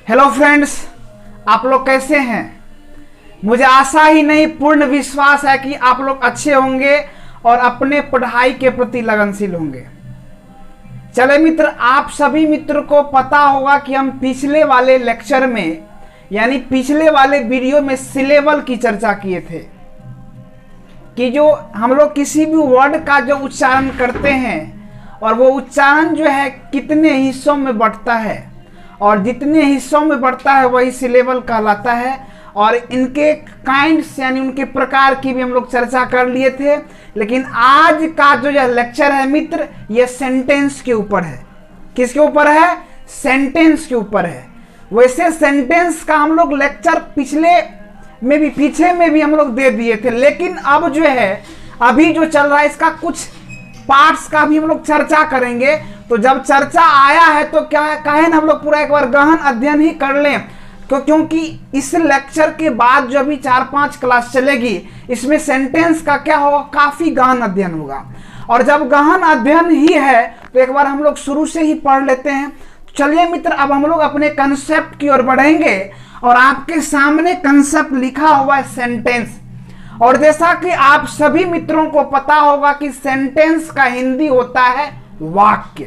Hello friends, आप लोग कैसे हैं। मुझे आशा ही नहीं पूर्ण विश्वास है कि आप लोग अच्छे होंगे और अपने पढ़ाई के प्रति लगनशील होंगे। चले मित्र, आप सभी मित्र को पता होगा कि हम पिछले वाले लेक्चर में यानी पिछले वाले वीडियो में सिलेबल की चर्चा किए थे कि जो हम लोग किसी भी वर्ड का जो उच्चारण करते हैं और वो उच्चारण जो है कितने हिस्सों में बढ़ता है और जितने हिस्सों में बढ़ता है वही सिलेबल कहलाता है। और इनके काइंड्स यानी उनके प्रकार की भी हम लोग चर्चा कर लिए थे। लेकिन आज का जो यह लेक्चर है मित्र, ये सेंटेंस के ऊपर है। किसके ऊपर है? सेंटेंस के ऊपर है। वैसे सेंटेंस का हम लोग लेक्चर पीछे में भी हम लोग दे दिए थे, लेकिन अब जो है अभी जो चल रहा है इसका कुछ पार्ट्स का भी हम लोग चर्चा करेंगे। तो जब चर्चा आया है तो क्या कहें हम लोग पूरा एक बार गहन अध्ययन ही कर लें, क्योंकि इस लेक्चर के बाद जो भी 4-5 क्लास चलेगी इसमें सेंटेंस का क्या होगा, काफी गहन अध्ययन होगा। और जब गहन अध्ययन ही है तो एक बार हम लोग शुरू से ही पढ़ लेते हैं। चलिए मित्र, अब हम लोग अपने कंसेप्ट की ओर बढ़ेंगे और आपके सामने कंसेप्ट लिखा हुआ है सेंटेंस। और जैसा कि आप सभी मित्रों को पता होगा कि सेंटेंस का हिंदी होता है वाक्य।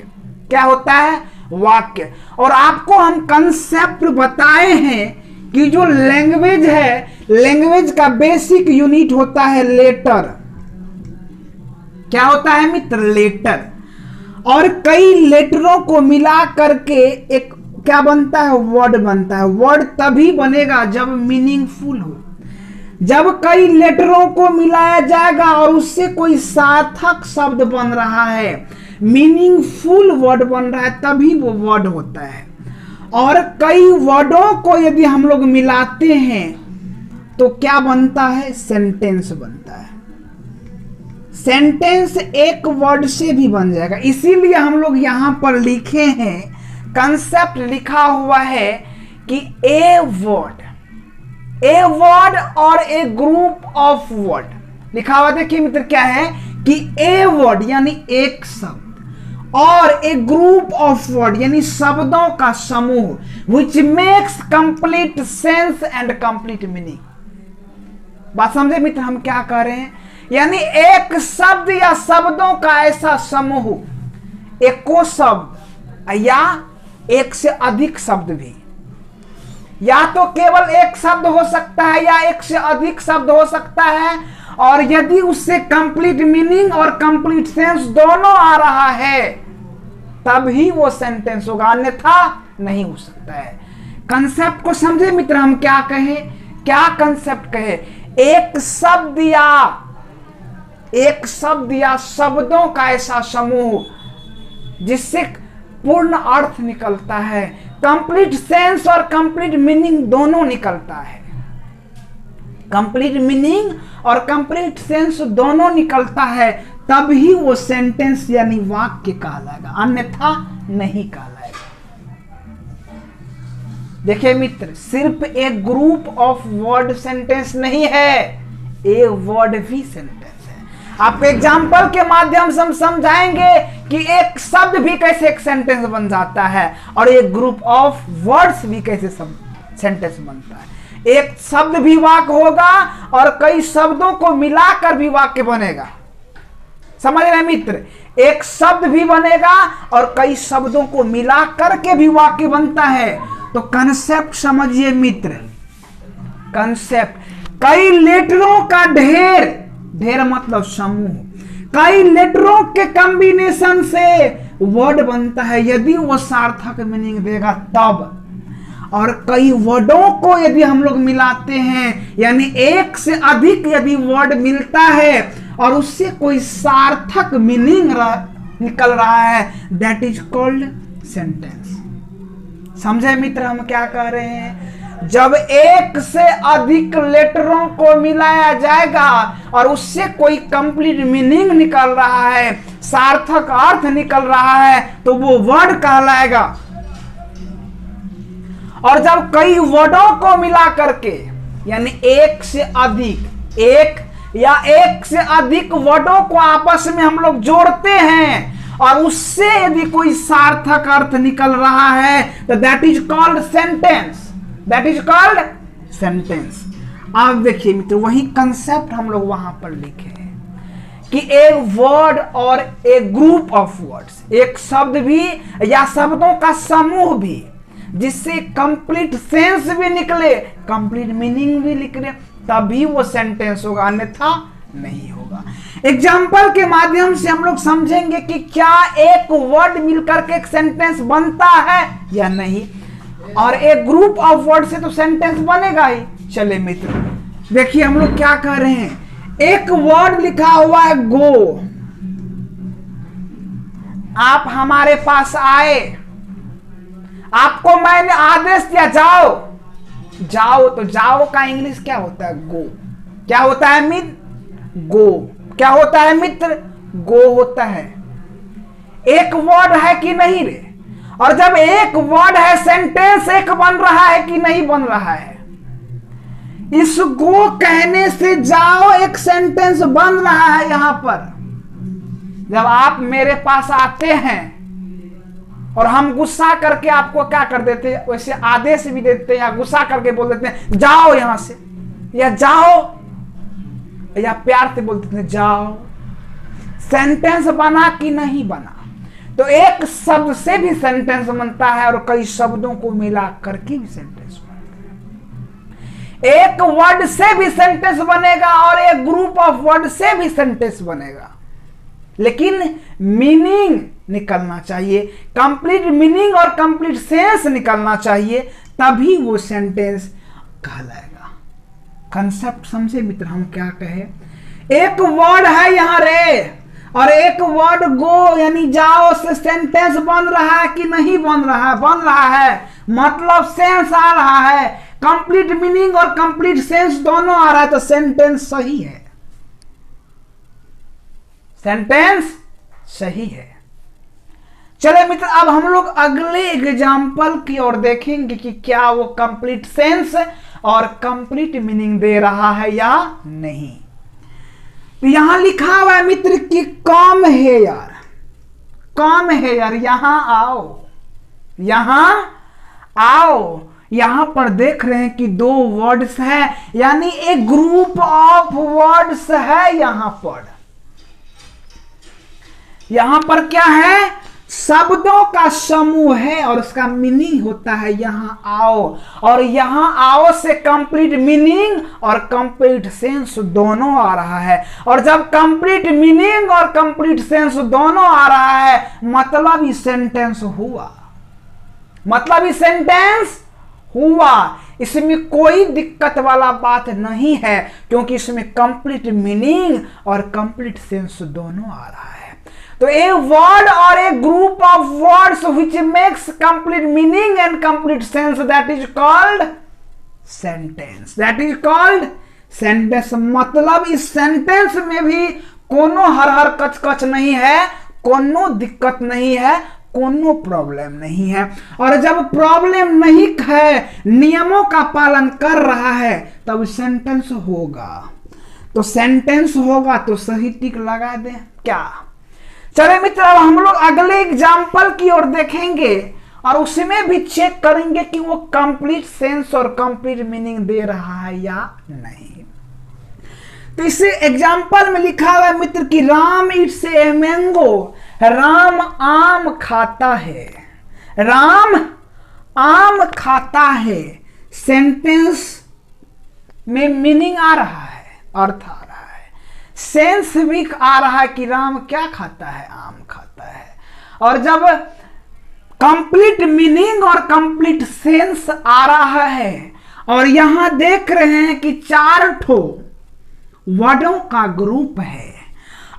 क्या होता है? वाक्य। और आपको हम कंसेप्ट बताए हैं कि जो लैंग्वेज है, लैंग्वेज का बेसिक यूनिट होता है लेटर। क्या होता है मित्र? लेटर। और कई लेटरों को मिला करके एक क्या बनता है? वर्ड बनता है। वर्ड तभी बनेगा जब मीनिंगफुल हो। जब कई लेटरों को मिलाया जाएगा और उससे कोई सार्थक शब्द बन रहा है, मीनिंगफुल वर्ड बन रहा है, तभी वो वर्ड होता है। और कई वर्डों को यदि हम लोग मिलाते हैं तो क्या बनता है? सेंटेंस बनता है। सेंटेंस एक वर्ड से भी बन जाएगा। इसीलिए हम लोग यहां पर लिखे हैं, कंसेप्ट लिखा हुआ है कि ए वर्ड और ए ग्रुप ऑफ वर्ड लिखा हुआ। देखिए मित्र, क्या है कि ए वर्ड यानी एक शब्द और ए ग्रुप ऑफ वर्ड यानी शब्दों का समूह which makes complete sense and complete meaning. बात समझे मित्र हम क्या कह रहे हैं? यानी एक शब्द या शब्दों का ऐसा समूह, एको शब्द या एक से अधिक शब्द भी, या तो केवल एक शब्द हो सकता है या एक से अधिक शब्द हो सकता है, और यदि उससे कंप्लीट मीनिंग और कंप्लीट सेंस दोनों आ रहा है तब ही वो सेंटेंस होगा, अन्यथा नहीं हो सकता है। कंसेप्ट को समझे मित्र हम क्या कहें? क्या कंसेप्ट कहे? एक शब्द या शब्दों का ऐसा समूह जिससे पूर्ण अर्थ निकलता है, कंप्लीट सेंस और कंप्लीट मीनिंग दोनों निकलता है। कंप्लीट मीनिंग और कंप्लीट सेंस दोनों निकलता है, तब ही वो सेंटेंस यानी वाक्य कहलाएगा, अन्यथा नहीं कहलाएगा। देखिए मित्र, सिर्फ एक ग्रुप ऑफ वर्ड सेंटेंस नहीं है, ए वर्ड भी सेंटेंस है। आपको एग्जाम्पल के माध्यम से हम समझाएंगे कि एक शब्द भी कैसे एक सेंटेंस बन जाता है और एक ग्रुप ऑफ वर्ड्स भी कैसे सेंटेंस बनता है। एक शब्द भी वाक्य होगा और कई शब्दों को मिलाकर भी वाक्य बनेगा। समझ रहे मित्र? एक शब्द भी बनेगा और कई शब्दों को मिला करके भी वाक्य बनता है। तो कंसेप्ट समझिए मित्र, कंसेप्ट कई लेटरों का ढेर मतलब समूह, कई लेटरों के कॉम्बिनेशन से वर्ड बनता है यदि वो सार्थक मीनिंग देगा तब। और कई वर्डों को यदि हम लोग मिलाते हैं यानी एक से अधिक यदि वर्ड मिलता है और उससे कोई सार्थक मीनिंग निकल रहा है, दैट इज कॉल्ड सेंटेंस। समझे मित्र हम क्या कह रहे हैं? जब एक से अधिक लेटरों को मिलाया जाएगा और उससे कोई कंप्लीट मीनिंग निकल रहा है, सार्थक अर्थ निकल रहा है, तो वो वर्ड कहलाएगा। और जब कई वर्डों को मिला करके यानी एक से अधिक, एक या एक से अधिक वर्डों को आपस में हम लोग जोड़ते हैं और उससे यदि कोई सार्थक अर्थ निकल रहा है तो that is called sentence, that is called sentence. अब देखिए मित्र, वही कंसेप्ट हम लोग वहां पर लिखे हैं कि एक वर्ड और एक ग्रुप ऑफ वर्ड्स, एक शब्द भी या शब्दों का समूह भी जिससे कंप्लीट सेंस भी निकले, कंप्लीट मीनिंग भी निकले, तभी वो सेंटेंस होगा, अन्यथा नहीं होगा। एग्जाम्पल के माध्यम से हम लोग समझेंगे कि क्या एक वर्ड मिलकर के एक सेंटेंस बनता है या नहीं, और एक ग्रुप ऑफ वर्ड से तो सेंटेंस बनेगा ही। चले मित्र, देखिए हम लोग क्या कर रहे हैं, एक वर्ड लिखा हुआ है गो, आप हमारे पास आए, आपको मैंने आदेश दिया जाओ, जाओ, तो जाओ का इंग्लिश क्या होता है? गो। क्या होता है मित्र? गो। क्या होता है मित्र? गो होता है। एक वर्ड है कि नहीं रे? और जब एक वर्ड है, सेंटेंस एक बन रहा है कि नहीं बन रहा है? इस गो कहने से जाओ एक सेंटेंस बन रहा है यहां पर। जब आप मेरे पास आते हैं और हम गुस्सा करके आपको क्या कर देते हैं, वैसे आदेश भी देते हैं या गुस्सा करके बोल देते हैं जाओ यहां से, या जाओ, या प्यार से बोल देते हैं जाओ, सेंटेंस बना कि नहीं बना? तो एक शब्द से भी सेंटेंस बनता है और कई शब्दों को मिला करके भी सेंटेंस बनता है। एक वर्ड से भी सेंटेंस बनेगा और एक ग्रुप ऑफ वर्ड से भी सेंटेंस बनेगा, लेकिन मीनिंग निकलना चाहिए, कंप्लीट मीनिंग और कंप्लीट सेंस निकलना चाहिए, तभी वो सेंटेंस कहलाएगा। कंसेप्ट समझे मित्र हम क्या कहे? एक वर्ड है यहां रे और एक वर्ड गो यानी जाओ से सेंटेंस बन रहा है कि नहीं बन रहा है? बन रहा है, मतलब सेंस आ रहा है, कंप्लीट मीनिंग और कंप्लीट सेंस दोनों आ रहा है, तो सेंटेंस सही है, सेंटेंस सही है। चले मित्र, अब हम लोग अगले एग्जाम्पल की ओर देखेंगे कि क्या वो कंप्लीट सेंस और कंप्लीट मीनिंग दे रहा है या नहीं। तो यहां लिखा हुआ है मित्र कि कम है यार, कम है यार, यहां आओ, यहां आओ। यहां पर देख रहे हैं कि दो वर्ड्स है, यानी एक ग्रुप ऑफ वर्ड्स है। यहां पर क्या है? शब्दों का समूह है और उसका मीनिंग होता है यहां आओ, और यहां आओ से कंप्लीट मीनिंग और कंप्लीट सेंस दोनों आ रहा है। और जब कंप्लीट मीनिंग और कंप्लीट सेंस दोनों आ रहा है, मतलब ये सेंटेंस हुआ, मतलब ये सेंटेंस हुआ। इसमें कोई दिक्कत वाला बात नहीं है, क्योंकि इसमें कंप्लीट मीनिंग और कंप्लीट सेंस दोनों आ रहा है। तो ए वर्ड और a group of words which makes complete meaning and complete sense, that is called sentence, that is called sentence. मतलब इस सेंटेंस में भी कोनो हर हर कच कच नहीं है, कोनो दिक्कत नहीं है, कोनो प्रॉब्लम नहीं है। और जब प्रॉब्लम नहीं है, नियमों का पालन कर रहा है, तब सेंटेंस होगा। तो सेंटेंस होगा तो सही टिक लगा दे क्या? चले मित्र, अब हम लोग अगले एग्जाम्पल की ओर देखेंगे और उसमें भी चेक करेंगे कि वो कंप्लीट सेंस और कंप्लीट मीनिंग दे रहा है या नहीं। तो इस एग्जाम्पल में लिखा हुआ है मित्र कि Ram it's a mango, Ram आम खाता है, राम आम खाता है। सेंटेंस में मीनिंग आ रहा है, अर्थ आ रहा है, सेंस भी आ रहा है कि राम क्या खाता है? आम खाता है। और जब कंप्लीट मीनिंग और कंप्लीट सेंस आ रहा है, और यहां देख रहे हैं कि 4 ठो वर्डों का ग्रुप है,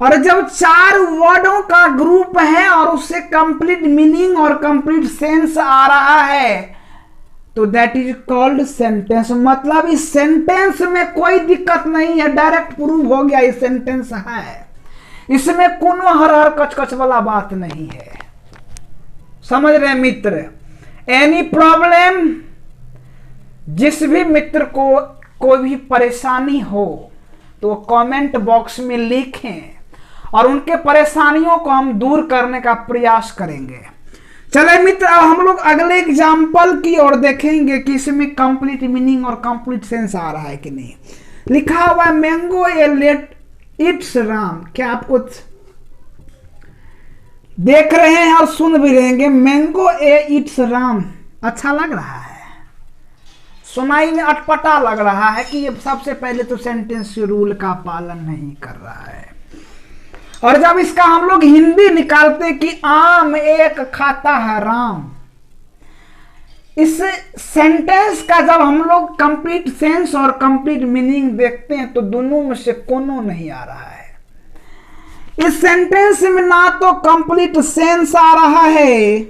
और जब 4 वर्डों का ग्रुप है और उससे कंप्लीट मीनिंग और कंप्लीट सेंस आ रहा है, तो दैट इज कॉल्ड सेंटेंस। मतलब इस सेंटेंस में कोई दिक्कत नहीं है, डायरेक्ट प्रूव हो गया ये सेंटेंस है, इसमें कोनो हर हर कच कच वाला बात नहीं है। समझ रहे मित्र? Any problem? जिस भी मित्र को कोई भी परेशानी हो तो कमेंट बॉक्स में लिखें, और उनके परेशानियों को हम दूर करने का प्रयास करेंगे। चले मित्र, अब हम लोग अगले एग्जाम्पल की ओर देखेंगे कि इसमें कंप्लीट मीनिंग और कंप्लीट सेंस आ रहा है कि नहीं। लिखा हुआ है mango a late it's Ram. क्या आप कुछ देख रहे हैं और सुन भी रहेंगे? मैंगो ए इट्स राम अच्छा लग रहा है, सुनाई में अटपटा लग रहा है कि ये सबसे पहले तो सेंटेंस रूल का पालन नहीं कर रहा है। और जब इसका हम लोग हिंदी निकालते कि आम एक खाता है राम, इस सेंटेंस का जब हम लोग कंप्लीट सेंस और कंप्लीट मीनिंग देखते हैं तो दोनों में से कोनो नहीं आ रहा है। इस सेंटेंस में ना तो कंप्लीट सेंस आ रहा है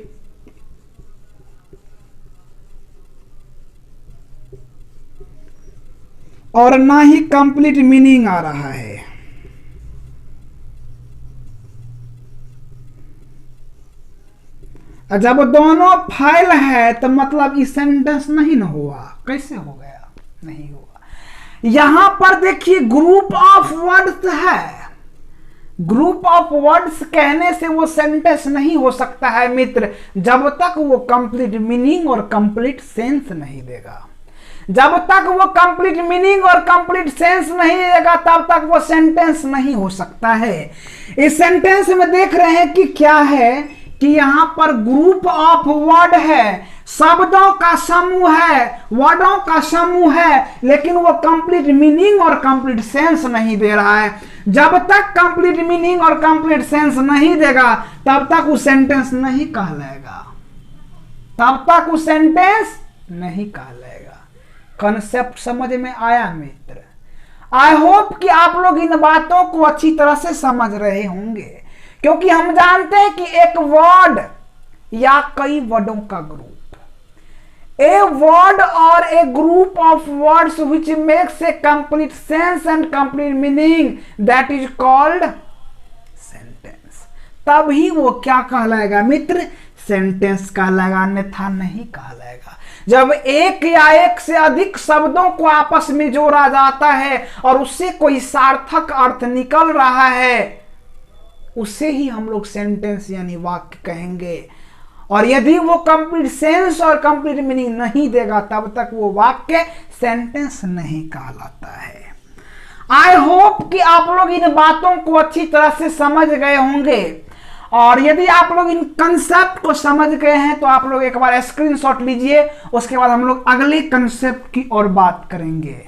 और ना ही कंप्लीट मीनिंग आ रहा है। जब दोनों फाइल है तो मतलब इस सेंटेंस नहीं ना हुआ। कैसे हो गया? नहीं हुआ। यहां पर देखिए ग्रुप ऑफ वर्ड्स है। ग्रुप ऑफ वर्ड्स कहने से वो सेंटेंस नहीं हो सकता है मित्र, जब तक वो कंप्लीट मीनिंग और कंप्लीट सेंस नहीं देगा। जब तक वो कंप्लीट मीनिंग और कंप्लीट सेंस नहीं देगा तब तक वो सेंटेंस नहीं हो सकता है। इस सेंटेंस में देख रहे हैं कि क्या है कि यहां पर ग्रुप ऑफ वर्ड है, शब्दों का समूह है, वर्डों का समूह है, लेकिन वो कंप्लीट मीनिंग और कंप्लीट सेंस नहीं दे रहा है। जब तक कंप्लीट मीनिंग और कंप्लीट सेंस नहीं देगा तब तक वो सेंटेंस नहीं कहलाएगा, तब तक वो सेंटेंस नहीं कहलाएगा। कॉन्सेप्ट समझ में आया मित्र? आई होप कि आप लोग इन बातों को अच्छी तरह से समझ रहे होंगे, क्योंकि हम जानते हैं कि एक वर्ड या कई वर्डों का ग्रुप, ए वर्ड और a group of words which makes a complete sense and complete meaning, that is called sentence. तभी वो क्या कहलाएगा मित्र? सेंटेंस कहलाएगा, अन्यथा नहीं कहलाएगा। जब एक या एक से अधिक शब्दों को आपस में जोड़ा जाता है और उससे कोई सार्थक अर्थ निकल रहा है, उसे ही हम लोग सेंटेंस यानी वाक्य कहेंगे। और यदि वो कंप्लीट सेंस और कंप्लीट मीनिंग नहीं देगा तब तक वो वाक्य सेंटेंस नहीं कहलाता है। आई होप कि आप लोग इन बातों को अच्छी तरह से समझ गए होंगे, और यदि आप लोग इन कंसेप्ट को समझ गए हैं तो आप लोग एक बार स्क्रीनशॉट लीजिए, उसके बाद हम लोग अगले कंसेप्ट की ओर बात करेंगे।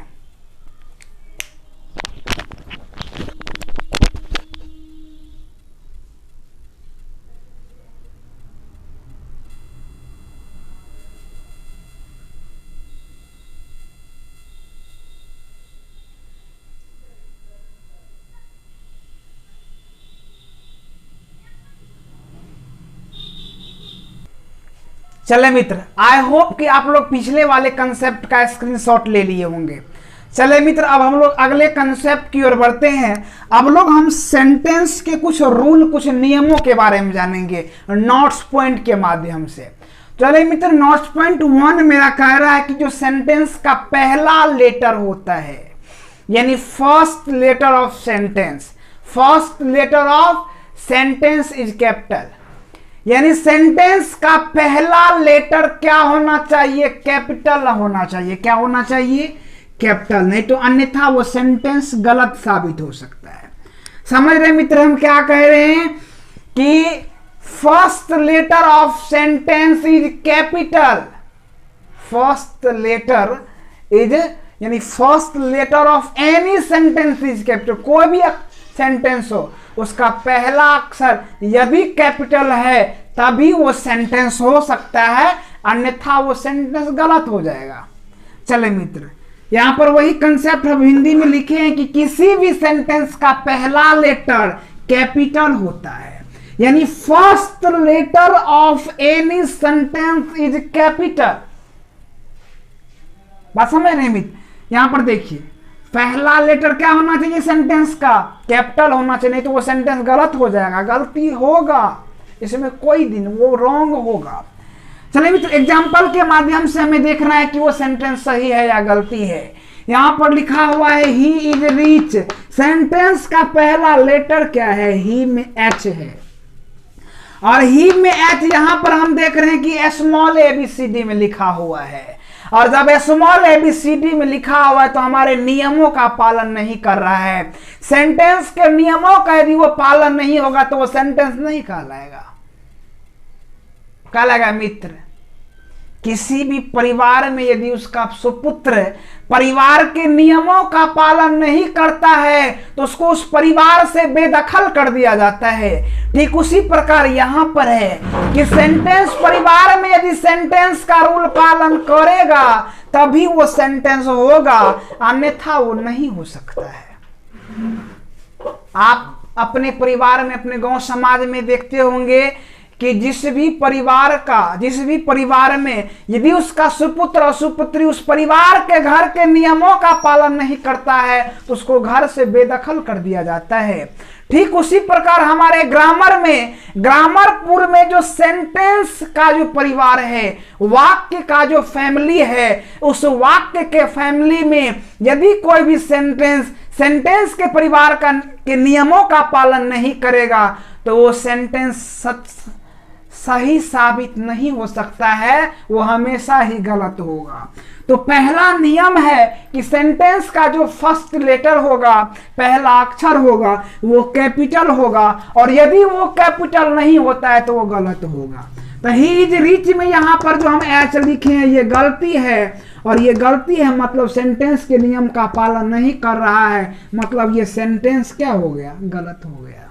चले मित्र, आई होप कि आप लोग पिछले वाले कंसेप्ट का स्क्रीनशॉट ले लिए होंगे। चले मित्र, अब हम लोग अगले कंसेप्ट की ओर बढ़ते हैं। अब लोग हम सेंटेंस के कुछ रूल, कुछ नियमों के बारे में जानेंगे नोट्स पॉइंट के माध्यम से। चले मित्र, नोट्स पॉइंट 1 मेरा कह रहा है कि जो सेंटेंस का पहला लेटर होता है, यानी first letter of sentence, first letter of sentence is capital, यानी सेंटेंस का पहला लेटर क्या होना चाहिए? कैपिटल होना चाहिए। क्या होना चाहिए? कैपिटल, नहीं तो अन्यथा वो सेंटेंस गलत साबित हो सकता है। समझ रहे मित्र हम क्या कह रहे हैं? कि first letter of sentence is capital, first letter is, यानी first letter of any sentence is capital. कोई भी सेंटेंस हो उसका पहला अक्षर यदि कैपिटल है तभी वो सेंटेंस हो सकता है, अन्यथा वो सेंटेंस गलत हो जाएगा। चले मित्र, यहां पर वही कंसेप्ट हम हिंदी में लिखे हैं कि किसी भी सेंटेंस का पहला लेटर कैपिटल होता है, यानी first letter of any sentence is capital. बात समझ रहे मित्र? यहां पर देखिए, पहला लेटर क्या होना चाहिए सेंटेंस का? कैपिटल होना चाहिए, नहीं तो वो सेंटेंस गलत हो जाएगा, गलती होगा, इसमें कोई दिन वो रॉन्ग होगा। चलिए मित्र, एग्जाम्पल के माध्यम से हमें देखना है कि वो सेंटेंस सही है या गलती है। यहां पर लिखा हुआ है ही इज रिच, सेंटेंस का पहला लेटर क्या है? ही में एच है, और ही में एच यहां पर हम देख रहे हैं कि स्मॉल एबीसीडी में लिखा हुआ है, और जब स्मॉल एबीसीडी में लिखा हुआ है तो हमारे नियमों का पालन नहीं कर रहा है। सेंटेंस के नियमों का यदि वो पालन नहीं होगा तो वो सेंटेंस नहीं कहलाएगा। कहलाएगा मित्र। किसी भी परिवार में यदि उसका सुपुत्र परिवार के नियमों का पालन नहीं करता है तो उसको उस परिवार से बेदखल कर दिया जाता है। ठीक उसी प्रकार यहां पर है कि सेंटेंस परिवार में यदि सेंटेंस का रूल पालन करेगा तभी वो सेंटेंस होगा, अन्यथा वो नहीं हो सकता है। आप अपने परिवार में, अपने गांव समाज में देखते होंगे कि जिस भी परिवार में यदि उसका सुपुत्र और सुपुत्री उस परिवार के घर के नियमों का पालन नहीं करता है तो उसको घर से बेदखल कर दिया जाता है। ठीक उसी प्रकार हमारे ग्रामरपुर में जो सेंटेंस का जो परिवार है, वाक्य का जो फैमिली है, उस वाक्य के फैमिली में यदि कोई भी सेंटेंस के परिवार के नियमों का पालन नहीं करेगा तो वो सेंटेंस सही साबित नहीं हो सकता है, वो हमेशा ही गलत होगा। तो पहला नियम है कि सेंटेंस का जो फर्स्ट लेटर होगा, पहला अक्षर होगा, वो कैपिटल होगा, और यदि वो कैपिटल नहीं होता है तो वो गलत होगा। तो ही इज रिच में यहाँ पर जो हम एच लिखे हैं ये गलती है, और ये गलती है मतलब सेंटेंस के नियम का पालन नहीं कर रहा है, मतलब ये सेंटेंस क्या हो गया? गलत हो गया।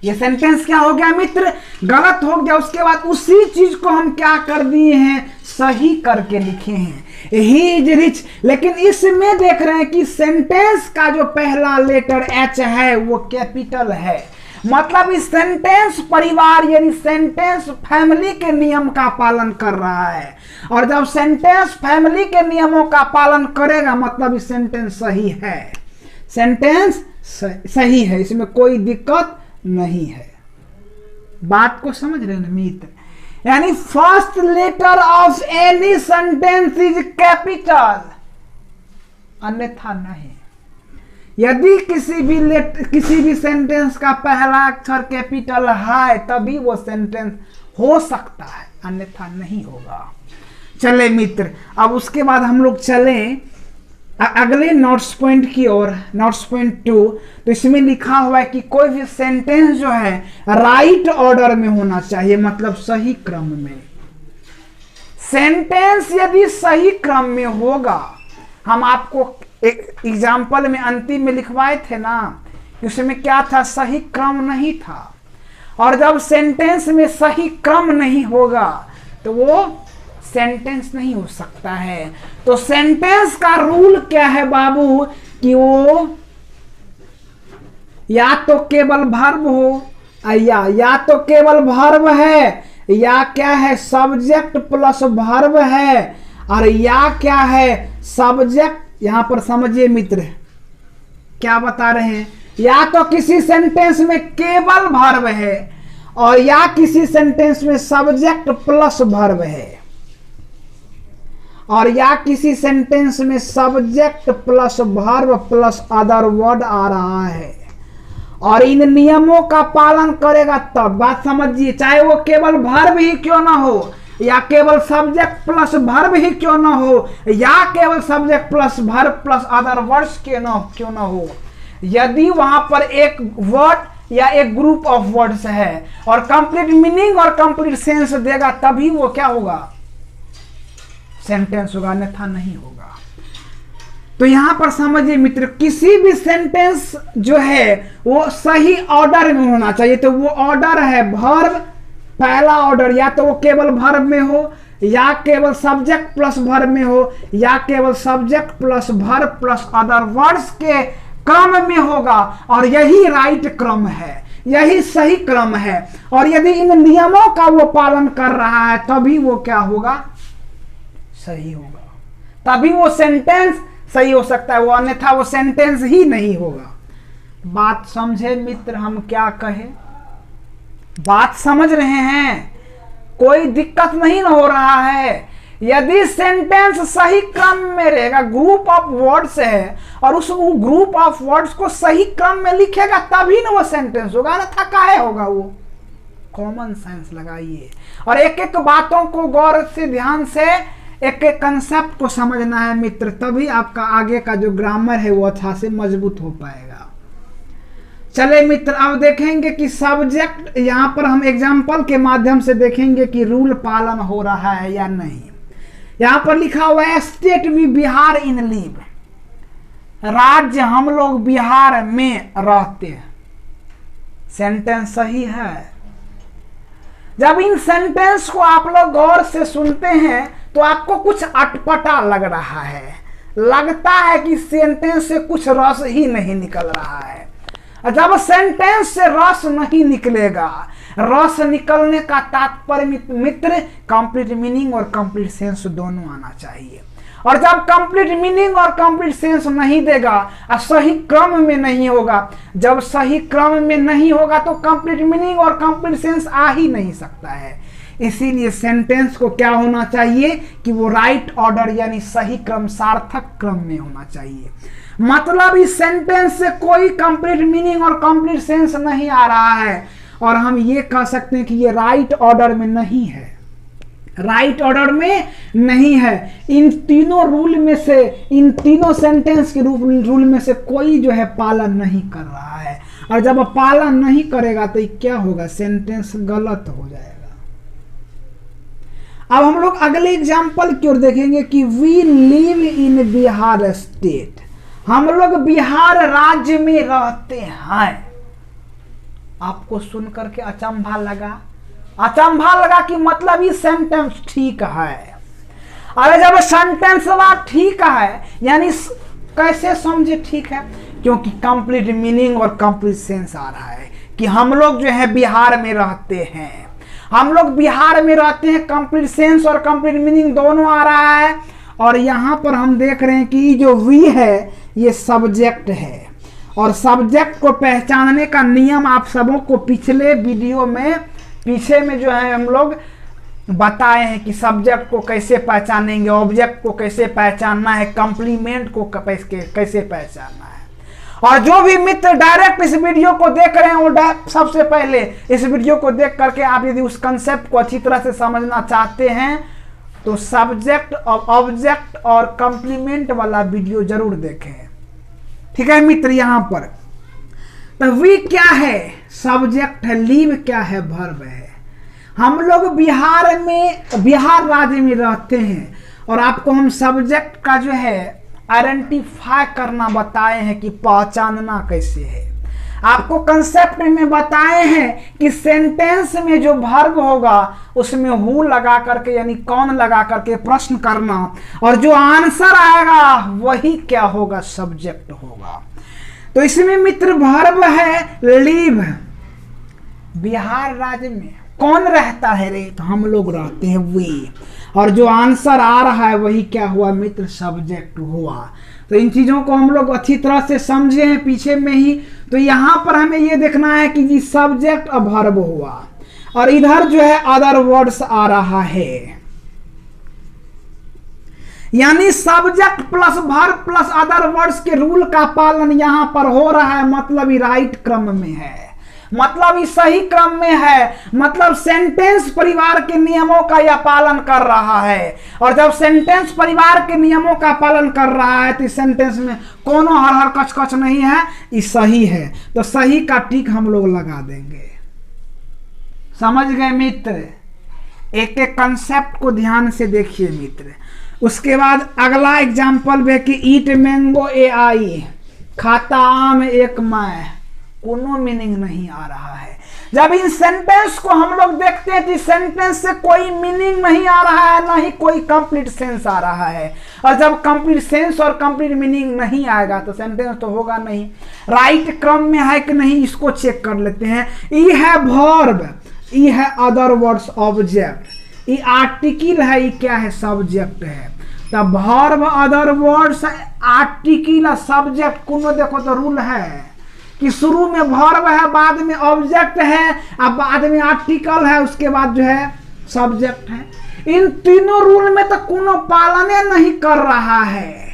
ये सेंटेंस क्या हो गया मित्र? गलत हो गया। उसके बाद उसी चीज को हम क्या कर दिए हैं? सही करके लिखे हैं, ही इज रिच। लेकिन इसमें देख रहे हैं कि सेंटेंस का जो पहला लेटर एच है वो कैपिटल है, मतलब इस सेंटेंस परिवार यानी सेंटेंस फैमिली के नियम का पालन कर रहा है, और जब सेंटेंस फैमिली के नियमों का पालन करेगा मतलब इस सेंटेंस सही है, सेंटेंस सही है, इसमें कोई दिक्कत नहीं है। बात को समझ रहे हैं मित्र? यानी first letter of any sentence is capital, अन्यथा नहीं। यदि किसी भी सेंटेंस का पहला अक्षर कैपिटल है तभी वो सेंटेंस हो सकता है, अन्यथा नहीं होगा। चले मित्र, अब उसके बाद हम लोग चलें अगले नोट्स पॉइंट की ओर, नोट्स पॉइंट 2। तो इसमें लिखा हुआ है कि कोई भी सेंटेंस जो है राइट ऑर्डर में होना चाहिए, मतलब सही क्रम में। सेंटेंस यदि सही क्रम में होगा, हम आपको एक एग्जाम्पल में अंतिम में लिखवाए थे ना, उसमें क्या था? सही क्रम नहीं था। और जब सेंटेंस में सही क्रम नहीं होगा तो वो सेंटेंस नहीं हो सकता है। तो सेंटेंस का रूल क्या है बाबू? कि वो या तो केवल वर्ब हो, या तो केवल वर्ब है, या क्या है सब्जेक्ट प्लस वर्ब है, और या क्या है सब्जेक्ट। यहां पर समझिए मित्र क्या बता रहे हैं, या तो किसी सेंटेंस में केवल वर्ब है और या किसी सेंटेंस में सब्जेक्ट प्लस वर्ब है, और या किसी सेंटेंस में subject plus verb plus other word आ रहा है, और इन नियमों का पालन करेगा तब। बात समझिए, चाहे वो केवल वर्ब ही क्यों ना हो, या केवल सब्जेक्ट प्लस वर्ब ही क्यों ना हो, या केवल subject plus verb plus other words क्यों ना हो, यदि वहां पर एक वर्ड या एक ग्रुप ऑफ वर्ड्स है और कंप्लीट मीनिंग और कंप्लीट सेंस देगा तभी वो क्या होगा? सेंटेंस होगा, अन्यथा नहीं होगा। तो यहां पर समझिए मित्र, किसी भी सेंटेंस जो है वो सही ऑर्डर में होना चाहिए। तो वो ऑर्डर है वर्ब पहला ऑर्डर, या तो वो केवल वर्ब में हो, या केवल सब्जेक्ट प्लस वर्ब में हो, या केवल subject plus verb plus other words के क्रम में होगा, और यही राइट क्रम है, यही सही क्रम है। और यदि इन नियमों का वो पालन कर रहा है तभी वो क्या होगा? सही होगा, तभी वो सेंटेंस सही हो सकता है, वो अन्यथा वो सेंटेंस ही नहीं होगा। बात समझे मित्र हम क्या कहे? बात समझ रहे हैं? कोई दिक्कत नहीं हो रहा है? यदि सेंटेंस सही क्रम में रहेगा, ग्रुप ऑफ वर्ड्स है और उस ग्रुप ऑफ वर्ड्स को सही क्रम में लिखेगा तभी ना वो सेंटेंस होगा, ना था काहे होगा वो। कॉमन सेंस लगाइए और एक एक बातों को गौर से ध्यान से एक एक कंसेप्ट को समझना है मित्र, तभी आपका आगे का जो ग्रामर है वो अच्छा से मजबूत हो पाएगा। चले मित्र, अब देखेंगे कि सब्जेक्ट, यहाँ पर हम एग्जाम्पल के माध्यम से देखेंगे कि रूल पालन हो रहा है या नहीं। यहाँ पर लिखा हुआ है state we Bihar in live, राज्य हम लोग बिहार में रहते हैं। सेंटेंस सही है। जब इन सेंटेंस को आप लोग गौर से सुनते हैं तो आपको कुछ अटपटा लग रहा है, लगता है कि सेंटेंस से कुछ रस ही नहीं निकल रहा है। जब सेंटेंस से रस नहीं निकलेगा, रस निकलने का तात्पर्य मित्र कंप्लीट मीनिंग और कंप्लीट सेंस दोनों आना चाहिए। और जब कंप्लीट मीनिंग और कंप्लीट सेंस नहीं देगा और सही क्रम में नहीं होगा, जब सही क्रम में नहीं होगा तो कंप्लीट मीनिंग और कंप्लीट सेंस आ ही नहीं सकता है। इसीलिए सेंटेंस को क्या होना चाहिए कि वो राइट ऑर्डर यानी सही क्रम, सार्थक क्रम में होना चाहिए। मतलब इस सेंटेंस से कोई कंप्लीट मीनिंग और कंप्लीट सेंस नहीं आ रहा है और हम ये कह सकते हैं कि ये राइट ऑर्डर में नहीं है, राइट ऑर्डर में नहीं है। इन तीनों रूल में से, इन तीनों सेंटेंस के रूल में से कोई जो है पालन नहीं कर रहा है। और जब पालन नहीं करेगा तो क्या होगा, सेंटेंस गलत हो जाएगा। अब हम लोग अगले एग्जाम्पल की ओर देखेंगे कि we live in Bihar state, हम लोग बिहार राज्य में रहते हैं। आपको सुनकर के अचंभा लगा कि मतलब ये सेंटेंस ठीक है। अरे जब सेंटेंस ठीक है यानी कैसे समझे ठीक है, क्योंकि कंप्लीट मीनिंग और कंप्लीट सेंस आ रहा है कि हम लोग जो है बिहार में रहते हैं, हम लोग बिहार में रहते हैं। कंप्लीट सेंस और कंप्लीट मीनिंग दोनों आ रहा है। और यहाँ पर हम देख रहे हैं कि जो वी है ये सब्जेक्ट है और सब्जेक्ट को पहचानने का नियम आप सबों को पिछले वीडियो में पीछे में जो है हम लोग बताए हैं कि सब्जेक्ट को कैसे पहचानेंगे, ऑब्जेक्ट को कैसे पहचानना है, कंप्लीमेंट को कैसे पहचानना है। और जो भी मित्र डायरेक्ट इस वीडियो को देख रहे हैं वो सबसे पहले इस वीडियो को देख करके आप यदि उस कंसेप्ट को अच्छी तरह से समझना चाहते हैं तो सब्जेक्ट और ऑब्जेक्ट और कंप्लीमेंट वाला वीडियो जरूर देखें। ठीक है मित्र, यहां पर तो वी क्या है, सब्जेक्ट है, लीव क्या है, वर्ब है। हम लोग बिहार में, बिहार राज्य में रहते हैं और आपको हम सब्जेक्ट का जो है आइडेंटिफाई करना बताए हैं कि पहचानना कैसे है। आपको कंसेप्ट में बताए हैं कि सेंटेंस में जो वर्ब होगा उसमें हु लगा करके यानी कौन लगा करके प्रश्न करना और जो आंसर आएगा वही क्या होगा, सब्जेक्ट होगा। तो इसमें मित्र वर्ब है लिव, बिहार राज्य में कौन रहता है रे, तो हम लोग रहते हैं वी, और जो आंसर आ रहा है वही क्या हुआ मित्र, सब्जेक्ट हुआ। तो इन चीजों को हम लोग अच्छी तरह से समझे हैं पीछे में ही। तो यहाँ पर हमें ये देखना है कि जी सब्जेक्ट और वर्ब हुआ और इधर जो है अदर वर्ड्स आ रहा है, यानी subject plus verb plus other words के रूल का पालन यहाँ पर हो रहा है। मतलब ये राइट क्रम में है, मतलब ये सही क्रम में है, मतलब सेंटेंस परिवार के नियमों का यह पालन कर रहा है। और जब सेंटेंस परिवार के नियमों का पालन कर रहा है तो इस सेंटेंस में कोनो हर हर कच कच नहीं है, ये सही है। तो सही का टिक हम लोग लगा देंगे। समझ गए मित्र? एक एक कंसेप्ट को ध्यान से देखिए मित्र। उसके बाद अगला एग्जाम्पल है कि ईट मैंगो ए आई, खाता आम एक मैं, कोनो मीनिंग नहीं आ रहा है। जब इन सेंटेंस को हम लोग देखते हैं तो सेंटेंस से कोई मीनिंग नहीं आ रहा है, ना ही कोई कंप्लीट सेंस आ रहा है। और जब कंप्लीट सेंस और कंप्लीट मीनिंग नहीं आएगा तो सेंटेंस तो होगा नहीं। राइट क्रम में है कि नहीं इसको चेक कर लेते हैं। ई है वर्ब, ई है अदर वर्ड्स ऑब्जेक्ट, ई आर्टिकल है, ई क्या है, सब्जेक्ट है। तब verb other words article subject कोनो देखो तो रूल है कि शुरू में वर्ब है, बाद में ऑब्जेक्ट है, अब बाद में आर्टिकल है, उसके बाद जो है सब्जेक्ट है। इन तीनों रूल में तो कोनो पालन नहीं कर रहा है।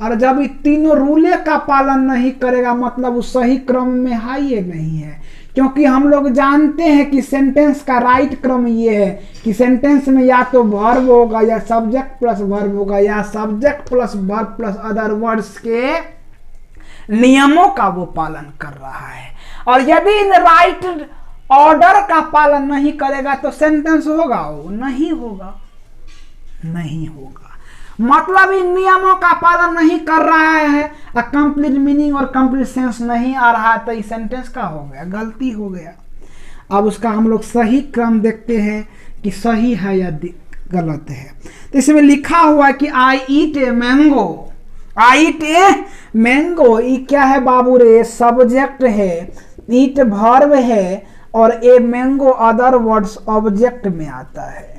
और जब ये तीनों रूले का पालन नहीं करेगा मतलब वो सही क्रम में है ये नहीं है, क्योंकि हम लोग जानते हैं कि सेंटेंस का राइट क्रम ये है कि सेंटेंस में या तो वर्ब होगा या सब्जेक्ट प्लस वर्ब होगा या subject plus verb plus other words के नियमों का वो पालन कर रहा है। और यदि इन राइट ऑर्डर का पालन नहीं करेगा तो सेंटेंस होगा वो नहीं होगा, नहीं होगा। मतलब इन नियमों का पालन नहीं कर रहा है, कंप्लीट मीनिंग और कंप्लीट सेंस नहीं आ रहा है, तो इस सेंटेंस का हो गया, गलती हो गया। अब उसका हम लोग सही क्रम देखते हैं कि सही है या गलत है। तो इसमें लिखा हुआ है कि आई ईट a mango, I eat a mango, ये क्या है बाबू रे? सब्जेक्ट है, ईट वर्ब है और a mango other words object में आता है।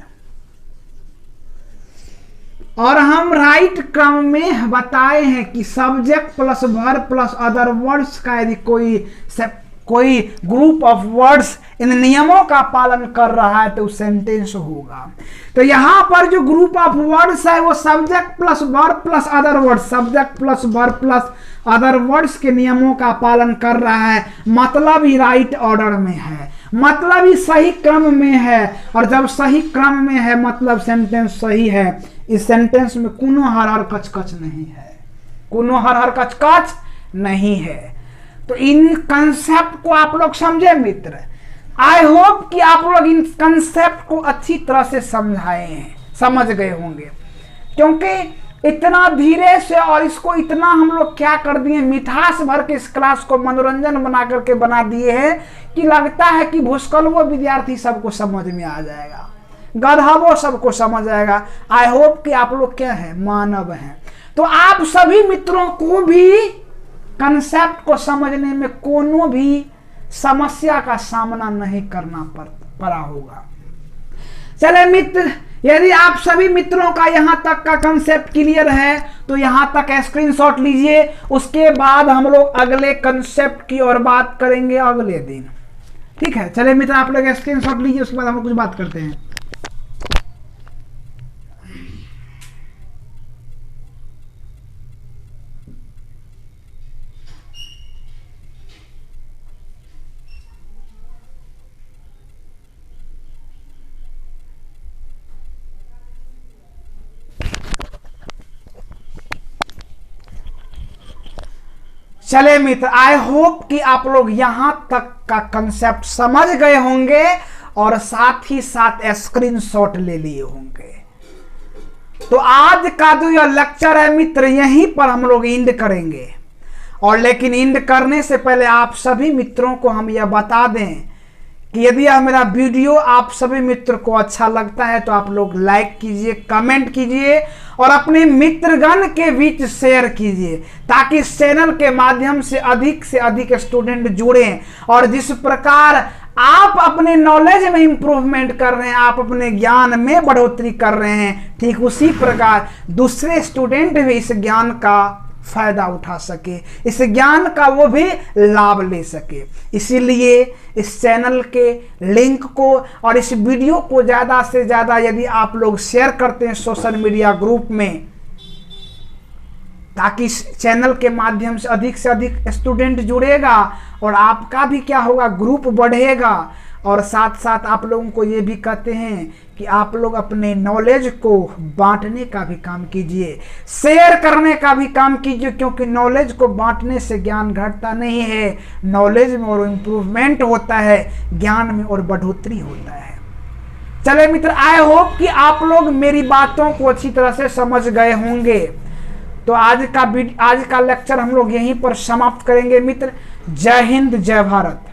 और हम राइट क्रम में बताए हैं कि subject plus verb plus other words का यदि कोई ग्रुप ऑफ वर्ड्स इन नियमों का पालन कर रहा है तो सेंटेंस होगा। तो यहां पर जो ग्रुप ऑफ वर्ड्स है वो subject plus verb plus other words, subject plus verb plus other words के नियमों का पालन कर रहा है, मतलब ही राइट ऑर्डर में है, मतलब ही सही क्रम में है। और जब सही क्रम में है मतलब सेंटेंस सही है। इस सेंटेंस में कोनो हर हर कच कच नहीं है, कोनो हर हर कच कच नहीं है। तो इन कंसेप्ट को आप लोग समझे मित्र। आई होप कि आप लोग इन कंसेप्ट को अच्छी तरह से समझाए हैं, समझ गए होंगे, क्योंकि इतना धीरे से और इसको इतना हम लोग क्या कर दिए, मिठास भर के इस क्लास को मनोरंजन बना करके बना दिए हैं कि लगता है कि भूस्खलवो विद्यार्थी सबको समझ में आ जाएगा, गधवो सबको समझ आएगा। आई होप कि आप लोग क्या है, मानव हैं। तो आप सभी मित्रों को भी कंसेप्ट को समझने में कोनो भी समस्या का सामना नहीं करना पड़ा होगा। चले मित्र, यदि आप सभी मित्रों का यहां तक का कंसेप्ट क्लियर है तो यहां तक स्क्रीनशॉट लीजिए। उसके बाद हम लोग अगले कंसेप्ट की और बात करेंगे अगले दिन, ठीक है। चले मित्र, आप लोग स्क्रीनशॉट लीजिए, उसके बाद हम लोग कुछ बात करते हैं। चले मित्र, आई होप कि आप लोग यहां तक का कंसेप्ट समझ गए होंगे और साथ ही साथ स्क्रीनशॉट ले लिए होंगे। तो आज का जो यह लेक्चर है मित्र, यहीं पर हम लोग एंड करेंगे। और लेकिन एंड करने से पहले आप सभी मित्रों को हम यह बता दें कि यदि यह मेरा वीडियो आप सभी मित्र को अच्छा लगता है तो आप लोग लाइक कीजिए, कमेंट कीजिए और अपने मित्रगण के बीच शेयर कीजिए, ताकि इस चैनल के माध्यम से अधिक स्टूडेंट जुड़ें। और जिस प्रकार आप अपने नॉलेज में इंप्रूवमेंट कर रहे हैं, आप अपने ज्ञान में बढ़ोतरी कर रहे हैं, ठीक उसी प्रकार दूसरे स्टूडेंट भी इस ज्ञान का फायदा उठा सके, इस ज्ञान का वो भी लाभ ले सके। इसीलिए इस चैनल के लिंक को और इस वीडियो को ज़्यादा से ज़्यादा यदि आप लोग शेयर करते हैं सोशल मीडिया ग्रुप में, ताकि इस चैनल के माध्यम से अधिक स्टूडेंट जुड़ेगा और आपका भी क्या होगा, ग्रुप बढ़ेगा। और साथ साथ आप लोगों को ये भी कहते हैं कि आप लोग अपने नॉलेज को बांटने का भी काम कीजिए, शेयर करने का भी काम कीजिए, क्योंकि नॉलेज को बांटने से ज्ञान घटता नहीं है, नॉलेज में और इम्प्रूवमेंट होता है, ज्ञान में और बढ़ोतरी होता है। चले मित्र, आई होप कि आप लोग मेरी बातों को अच्छी तरह से समझ गए होंगे। तो आज का लेक्चर हम लोग यहीं पर समाप्त करेंगे मित्र। जय हिंद, जय भारत।